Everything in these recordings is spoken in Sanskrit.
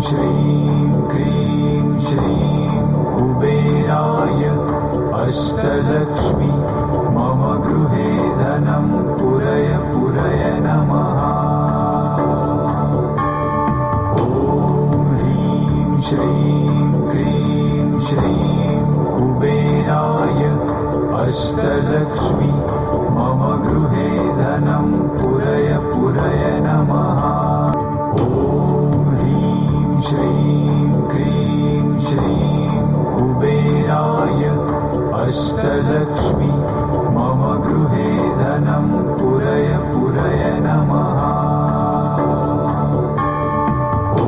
श्रीं क्रीं श्रीं कुबेराय अष्टलक्ष्मी मम गृहे धनं पुरय पुरय नमः। ॐ ह्रीं श्रीं क्रीं श्रीं कुबेराय अष्टलक्ष्मी मम गृहे धनं पुरय पुरय नमः। ॐ ह्रीं श्रीं क्रीं श्रीं कुबेराय अष्टलक्ष्मी मम गृहे धनं पुरय पुरय नमः। ॐ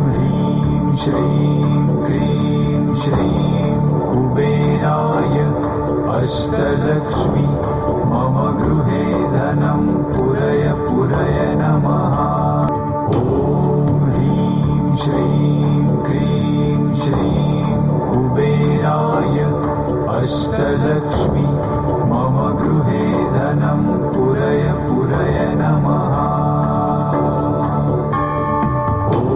ह्रीं श्रीं क्रीं श्रीं कुबेराय अष्टलक्ष्मी मम गृहे धनं पुरय पुरय नमः। ॐ ह्रीं श्रीं क्रीं श्रीं कुबेराय अष्टलक्ष्मी मम गृहे धनं पुरय पुरय नमः। ॐ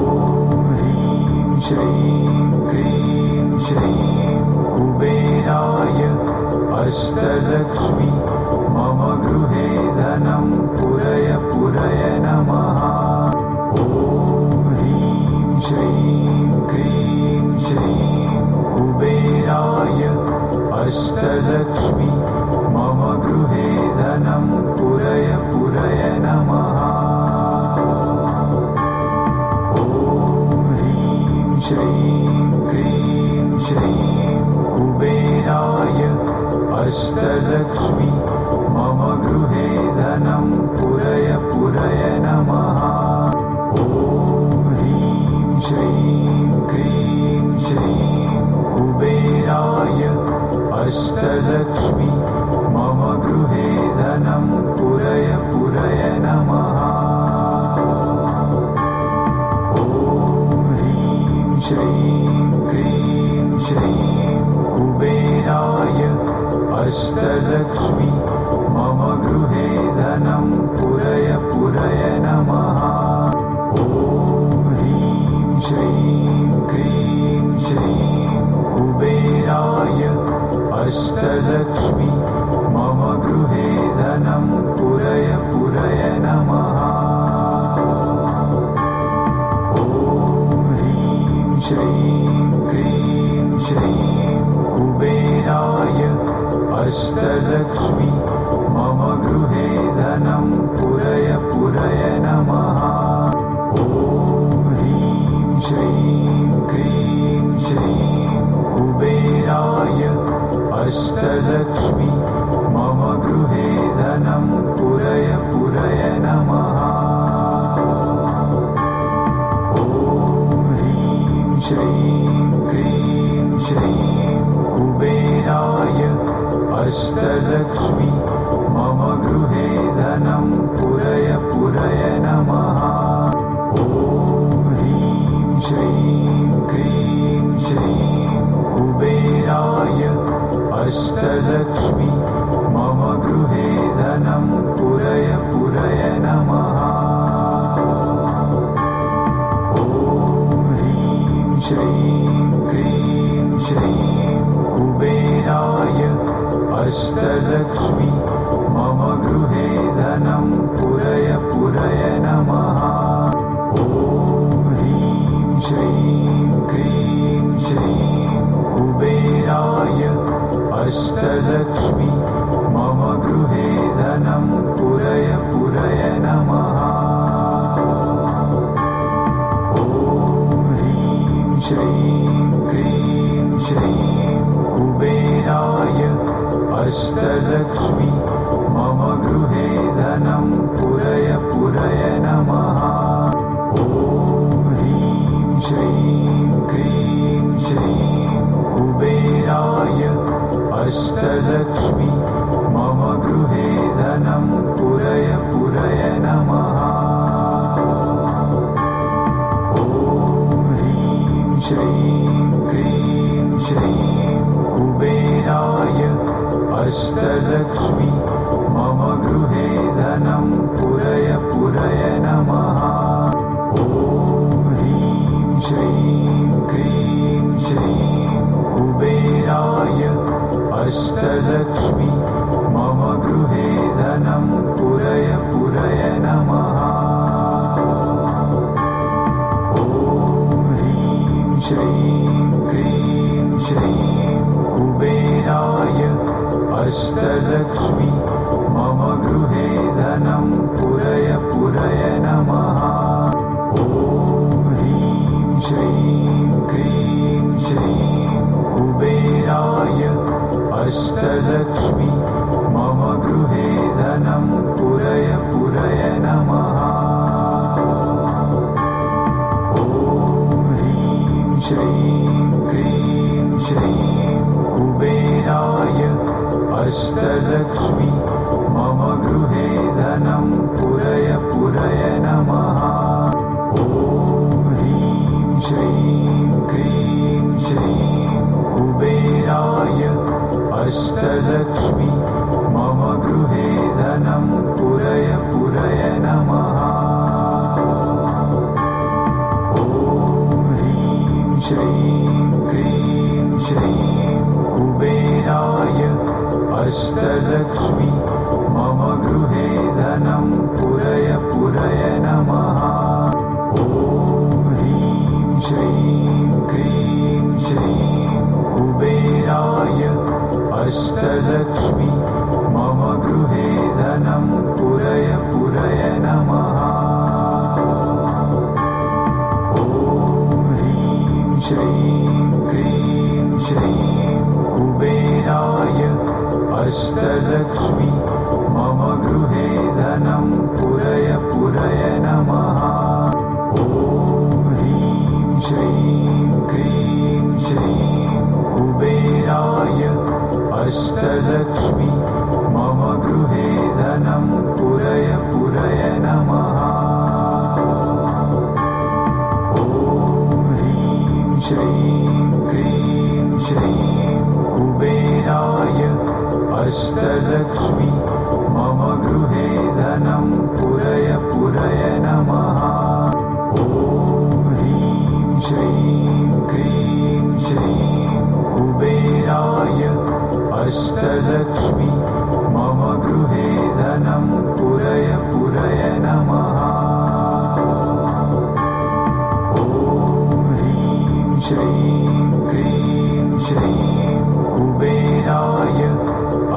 ह्रीं श्रीं क्रीं श्रीं कुबेराय अष्टलक्ष्मी मम गृहे धनं पुरय पुरय नमः। ॐ ह्रीं श्रीं क्रीं श्रीं कुबेराय अष्टलक्ष्मी मम गृहे धनं पुरय पुरय नमः। ॐ ह्रीं श्रीं क्रीं श्रीं कुबेराय अष्टलक्ष्मी मम गृहे धनं पुरय पुरय नमः। ॐ ह्रीं श्रीं क्रीं श्रीं कुबेराय अष्टलक्ष्मी मम गृहे धनं पुरय पुरय नमः। ॐ ह्रीं श्रीं क्रीं श्रीं कुबेराय अष्टलक्ष्मी मम गृहे धनं पुरय पुरय नमः। ॐ ह्रीं श्रीं क्रीं श्रीं कुबेराय अष्टलक्ष्मी मम गृहे धनं पुरय पुरय नमः। ॐ ह्रीं श्रीं क्रीं श्रीं कुबेराय अष्टलक्ष्मी मम गृहे धनं पुरय पुरय नमः। ॐ ह्रीं श्रीं क्रीं श्रीं कुबेराय अष्टलक्ष्मी मम गृहे धनं पुरय पुरय नमः। ॐ ह्रीं श्रीं क्रीं श्रीं कुबेराय अष्टलक्ष्मी मम गृहे धनं पुरय पुरय नमः। ॐ ह्रीं श्रीं क्रीं श्रीं कुबेराय अष्टलक्ष्मी मम गृहे धनं पुरय पुरय नमः। ॐ ह्रीं श्रीं क्रीं श्रीं कुबेराय अष्टलक्ष्मी मम गृहे धनं पुरय पुरय नमः। ॐ ह्रीं श्रीं क्रीं श्रीं कुबेराय अष्टलक्ष्मी मम गृहे धनं पुरय पुरय नमः। ॐ ह्रीं श्रीं क्रीं श्रीं कुबेराय अष्टलक्ष्मी मम गृहे धनं पुरय पुरय नमः। ॐ ह्रीं श्रीं क्रीं श्रीं कुबेराय अष्टलक्ष्मी मम गृहे धनं पुरय पुरय नमः। ॐ ह्रीं श्रीं क्रीं श्रीं कुबेराय अष्टलक्ष्मी मम गृहे धनं पुरय पुरय नमः। ॐ ह्रीं श्रीं क्रीं श्रीं कुबेराय अष्टलक्ष्मी मम गृहे धनं पुरय पुरय नमः। ॐ ह्रीं श्रीं क्रीं श्रीं कुबेराय अष्टलक्ष्मी मम गृहे धनं पुरय पुरय नमः। ॐ ह्रीं श्रीं क्रीं श्रीं कुबेराय अष्टलक्ष्मी मम गृहे धनं पुरय पुरय नमः। ॐ ह्रीं श्रीं क्रीं श्रीं कुबेराय अष्टलक्ष्मी मम गृहे धनं पुरय पुरय नमः। ॐ ह्रीं श्रीं क्रीं श्रीं कुबेराय अष्टलक्ष्मी मम गृहे धनं पुरय पुरय नमः। ॐ ह्रीं श्रीं क्रीं श्रीं कुबेराय अष्टलक्ष्मी मम गृहे धनं पुरय पुरय नमः। ॐ ह्रीं श्रीं क्रीं श्रीं कुबेराय अष्टलक्ष्मी मम गृहे धनं पुरय पुरय नमः। ॐ ह्रीं श्रीं क्रीं श्रीं कुबेराय अष्टलक्ष्मी मम गृहे धनं पुरय पुरय नमः। ॐ ह्रीं श्रीं क्रीं श्रीं कुबेराय अष्टलक्ष्मी मम गृहे धनं पुरय पुरय नमः। ॐ ह्रीं श्रीं क्रीं श्रीं कुबेराय अष्टलक्ष्मी मम गृहे धनं पुरय पुरय नमः। ॐ ह्रीं श्रीं क्रीं श्रीं कुबेराय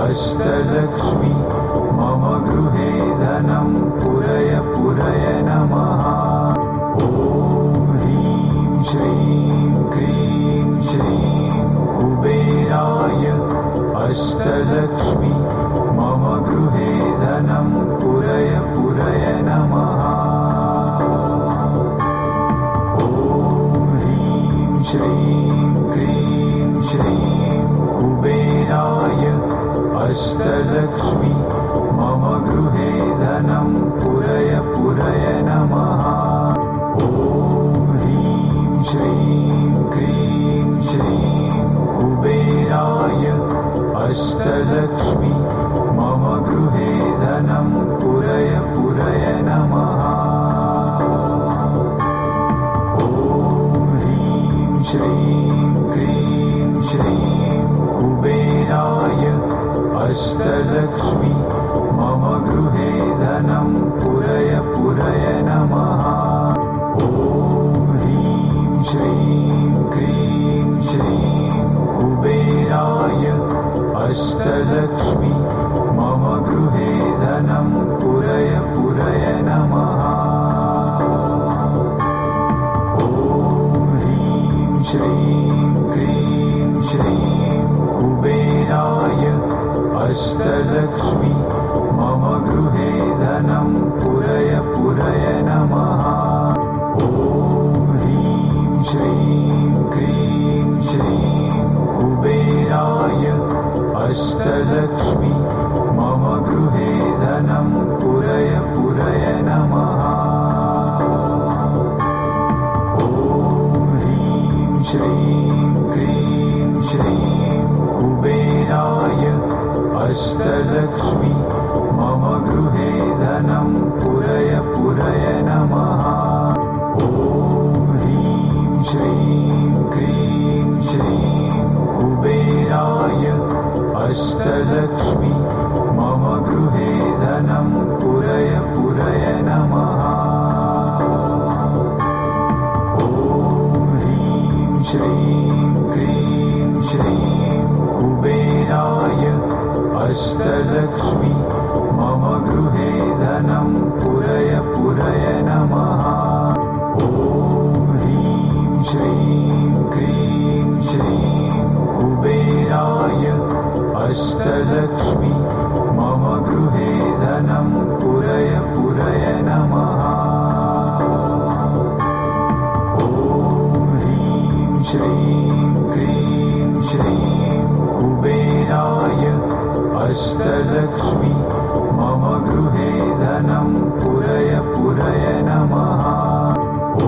अष्टलक्ष्मी मम गृहे धनं पुरय पुरय नमः। ॐ ह्रीं श्रीं क्रीं श्रीं कुबेराय अष्टलक्ष्मी मम गृहे धनं पुरय पुरय नमः। ॐ ह्रीं श्रीं क्रीं श्रीं कुबेराय अष्टलक्ष्मी मम गृहे धनं पुरय पुरय नमः। ॐ ह्रीं श्रीं क्रीं श्रीं कुबेराय अष्टलक्ष्मी मम गृहे धनं पुरय पुरय नमः। ॐ ह्रीं श्रीं क्रीं श्रीं कुबेराय अष्टलक्ष्मी मम गृहे धनं पुरय पुरय नमः। ॐ ह्रीं श्रीं क्रीं श्रीं कुबेराय अष्टलक्ष्मी मम गृहे धनं पुरय पुरय नमः। ॐ ह्रीं श्रीं क्रीं श्रीं कुबेराय अष्टलक्ष्मी मम गृहे धनं पुरय पुरय नमः। ॐ ह्रीं श्रीं क्रीं श्रीं कुबेराय अष्टलक्ष्मी मम गृहे धनं पुरय पुरय नमः। ॐ ह्रीं श्रीं क्रीं श्रीं कुबेराय अष्टलक्ष्मी मम गृहे धनं पुरय पुरय नमः। ॐ ह्रीं श्रीं क्रीं श्रीं कुबेराय अष्टलक्ष्मी मम गृहे धनं पुरय पुरय नमः। ॐ ह्रीं श्रीं क्रीं श्रीं कुबेराय अष्टलक्ष्मी मम गृहे धनं पुरय पुरय नमः। ॐ ह्रीं श्रीं क्रीं श्रीं कुबेराय अष्टलक्ष्मी मम गृहे धनं पुरय पुरय नमः। ॐ ह्रीं श्रीं क्रीं श्रीं कुबेराय अष्टलक्ष्मी मम गृहे धनं पुरय पुरय नमः। ॐ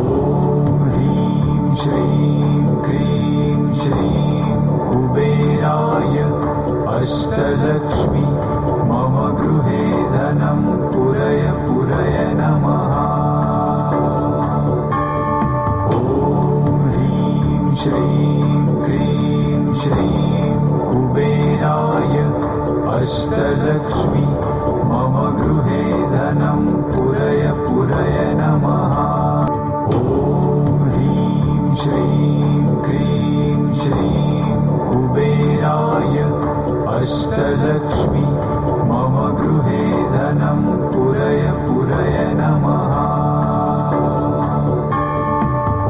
ह्रीं श्रीं क्रीं श्रीं कुबेराय अष्टलक्ष्मी मम गृहे धनं पुरय पुरय नमः। ॐ ह्रीं श्रीं क्रीं श्रीं कुबेराय अष्टलक्ष्मी मम गृहे धनं पुरय पुरय नमः। ॐ ह्रीं श्रीं क्रीं श्रीं कुबेराय अष्टलक्ष्मी मम गृहे धनं पुरय पुरय नमः।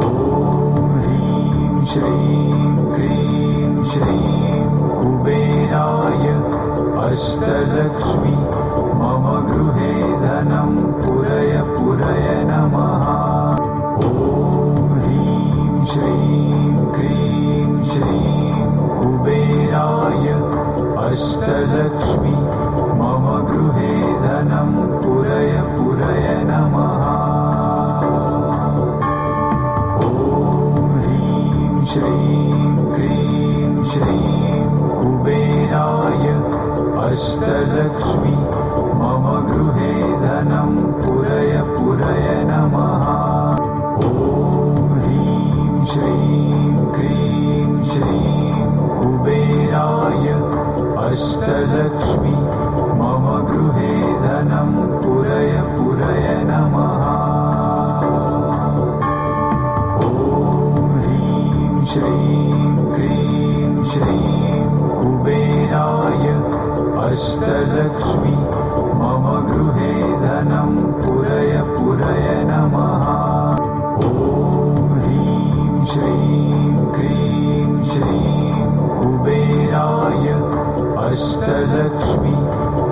ॐ ह्रीं श्रीं क्रीं श्रीं कुबेराय अष्टलक्ष्मी मम गृहे धनं पुरय पुरय नमः। ॐ ह्रीं श्रीं क्रीं श्रीं कुबेराय अष्टलक्ष्मी मम गृहे धनं पुरय पुरय नमः। ॐ ह्रीं श्रीं क्रीं श्रीं कुबेराय अष्टलक्ष्मी मम गृहे धनं पुरय पुरय नमः। ॐ ह्रीं श्रीं क्रीं श्रीं कुबेराय अष्टलक्ष्मी मम गृहे धनं पुरय पुरय नमः। ॐ ह्रीं श्रीं क्रीं श्रीं कुबेराय अष्टलक्ष्मी मम गृहे धनं पुरय पुरय नमः। ॐ ह्रीं श्रीं क्रीं श्रीं कुबेराय अष्टलक्ष्मी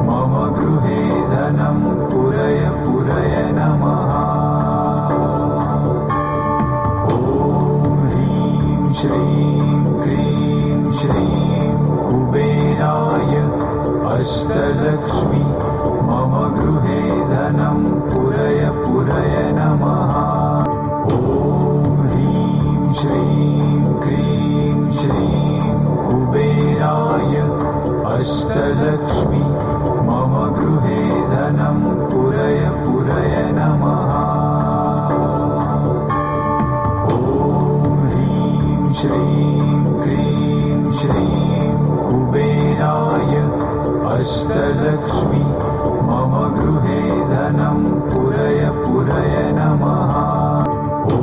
मम गृहे धनं पुरय पुरय नमः। ॐ ह्रीं श्रीं क्रीं श्रीं कुबेराय अष्टलक्ष्मी मम गृहे धनं पुरय पुरय नमः। ॐ ह्रीं श्रीं क्रीं श्रीं कुबेराय अष्टलक्ष्मी मम गृहे धनं पुरय पुरय नमः। ॐ ह्रीं श्रीं क्रीं श्रीं कुबेराय अष्टलक्ष्मी मम गृहे धनं पुरय पुरय नमः। ॐ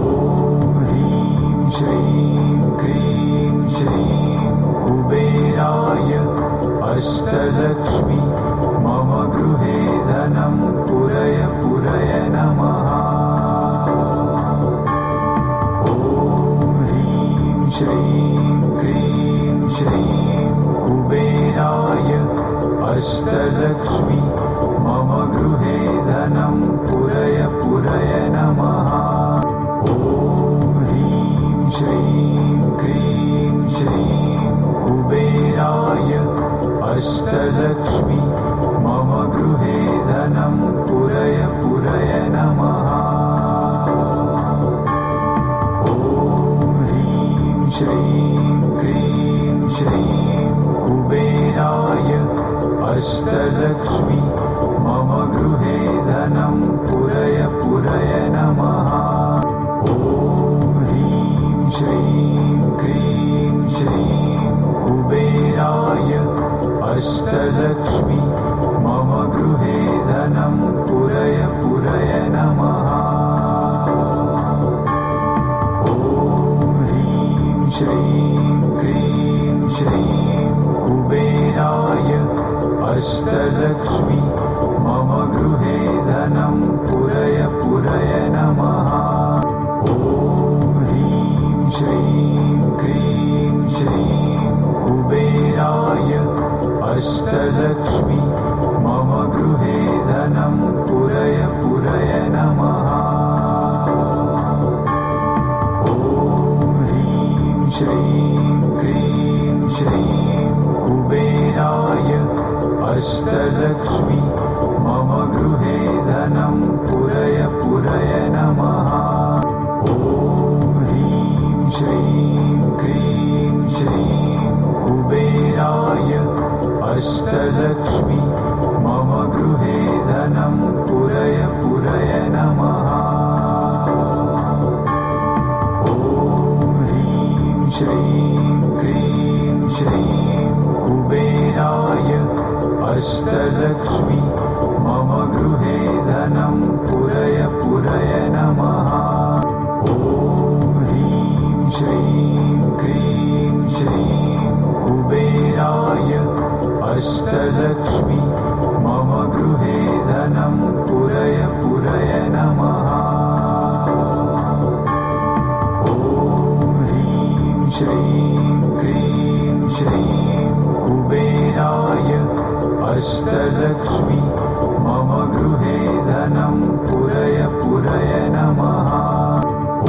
ह्रीं श्रीं क्रीं श्रीं कुबेराय अष्टलक्ष्मी मम गृहे धनं पुरय पुरय नमः। ॐ ह्रीं श्रीं क्रीं श्रीं कुबेराय अष्टलक्ष्मी मम गृहे धनं पुरय पुरय नमः। ॐ ह्रीं श्रीं क्रीं श्रीं कुबेराय अष्टलक्ष्मी मम गृहे धनं पुरय पुरय नमः। ॐ ह्रीं श्रीं क्रीं श्रीं कुबेराय अष्टलक्ष्मी मम गृहे धनं पुरय पुरय नमः। ॐ ह्रीं श्रीं क्रीं श्रीं कुबेराय अष्टलक्ष्मी मम गृहे धनं पुरय पुरय नमः। ॐ ह्रीं श्रीं क्रीं श्रीं कुबेराय अष्टलक्ष्मी मम गृहे धनं पुरय पुरय नमः। ॐ ह्रीं श्रीं क्रीं श्रीं कुबेराय अष्टलक्ष्मी मम गृहे धनं पुरय पुरय नमः। ॐ ह्रीं श्रीं क्रीं श्रीं कुबेराय अष्टलक्ष्मी मम गृहे धनं पुरय पुरय नमः। ॐ ह्रीं श्रीं क्रीं श्रीं कुबेराय अष्टलक्ष्मी मम गृहे धनं पुरय पुरय नमः। ॐ ह्रीं श्रीं क्रीं श्रीं कुबेराय अष्टलक्ष्मी मम गृहे धनं पुरय पुरय नमः। ॐ ह्रीं श्रीं क्रीं श्रीं कुबेराय अष्टलक्ष्मी मम गृहे धनं पुरय पुरय नमः। ॐ ह्रीं श्रीं क्रीं श्रीं कुबेराय अष्टलक्ष्मी मम गृहे धनं पुरय पुरय नमः।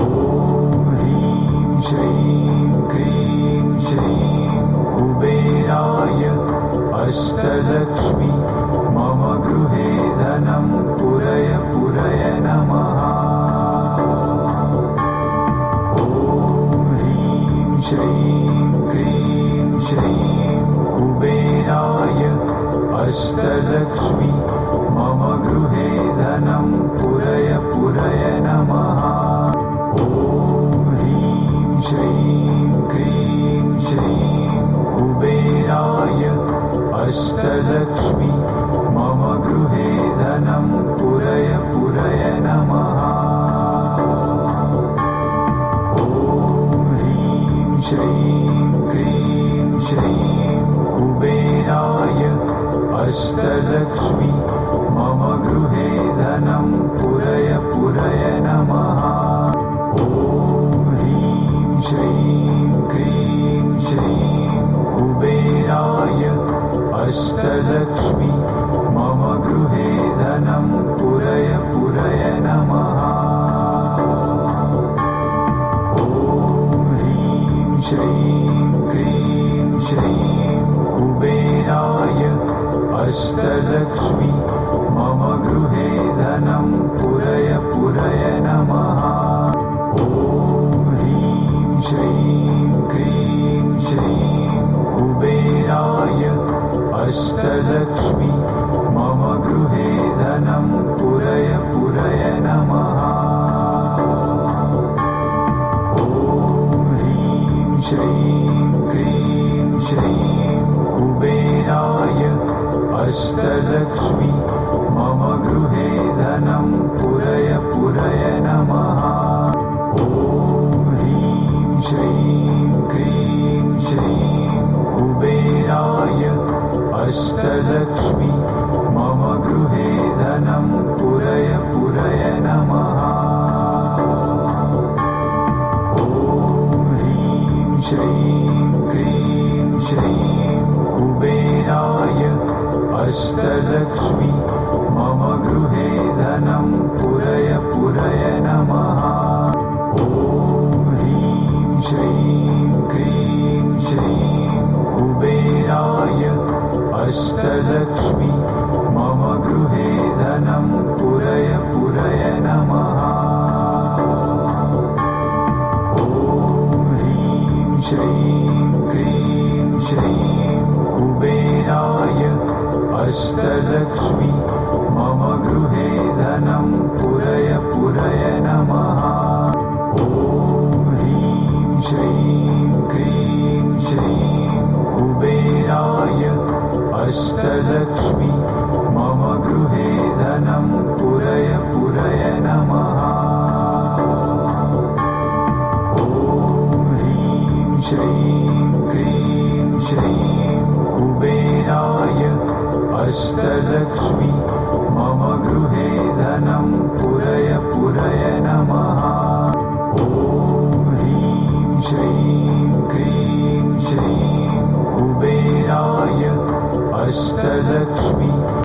ॐ ह्रीं श्रीं क्रीं श्रीं कुबेराय अष्टलक्ष्मी मम गृहे धनं पुरय पुरय नमः। ॐ ह्रीं श्रीं क्रीं श्रीं कुबेराय अष्टलक्ष्मी मम गृहे धनं पुरय पुरय नमः। ॐ ह्रीं श्रीं क्रीं श्रीं कुबेराय अष्टलक्ष्मी मम गृहे धनं पुरय पुरय नमः। ॐ ह्रीं श्रीं क्रीं श्रीं कुबेराय अष्टलक्ष्मी मम गृहे धनं पुरय पुरय नमः। ॐ ह्रीं श्रीं क्रीं श्रीं कुबेराय अष्टलक्ष्मी मम गृहे धनं पुरय पुरय नमः। ॐ ह्रीं श्रीं क्रीं श्रीं कुबेराय अष्टलक्ष्मी मम गृहे धनं पुरय पुरय नमः। ॐ ह्रीं श्रीं क्रीं श्रीं कुबेराय अष्टलक्ष्मी मम गृहे धनं पुरय पुरय नमः। ॐ ह्रीं श्रीं क्रीं श्रीं कुबेराय अष्टलक्ष्मी मम गृहे धनं पुरय पुरय नमः। ॐ ह्रीं श्रीं क्रीं श्रीं कुबेराय अष्टलक्ष्मी मम गृहे धनं पुरय पुरय नमः। ॐ ह्रीं श्रीं क्रीं श्रीं कुबेराय अष्टलक्ष्मी मम गृहे धनं पुरय पुरय नमः। ॐ ह्रीं श्रीं क्रीं श्रीं कुबेराय अष्टलक्ष्मी मम गृहे धनं पुरय पुरय नमः। ॐ ह्रीं श्रीं क्रीं श्रीं कुबेराय अष्टलक्ष्मी मम गृहे धनं पुरय पुरय नमः। ॐ ह्रीं श्रीं क्रीं श्रीं कुबेराय अष्टलक्ष्मी मम गृहे धनं पुरय पुरय नमः। ॐ ह्रीं श्रीं क्रीं श्रीं कुबेराय अष्टलक्ष्मी मम गृहे धनं पुरय पुरय नमः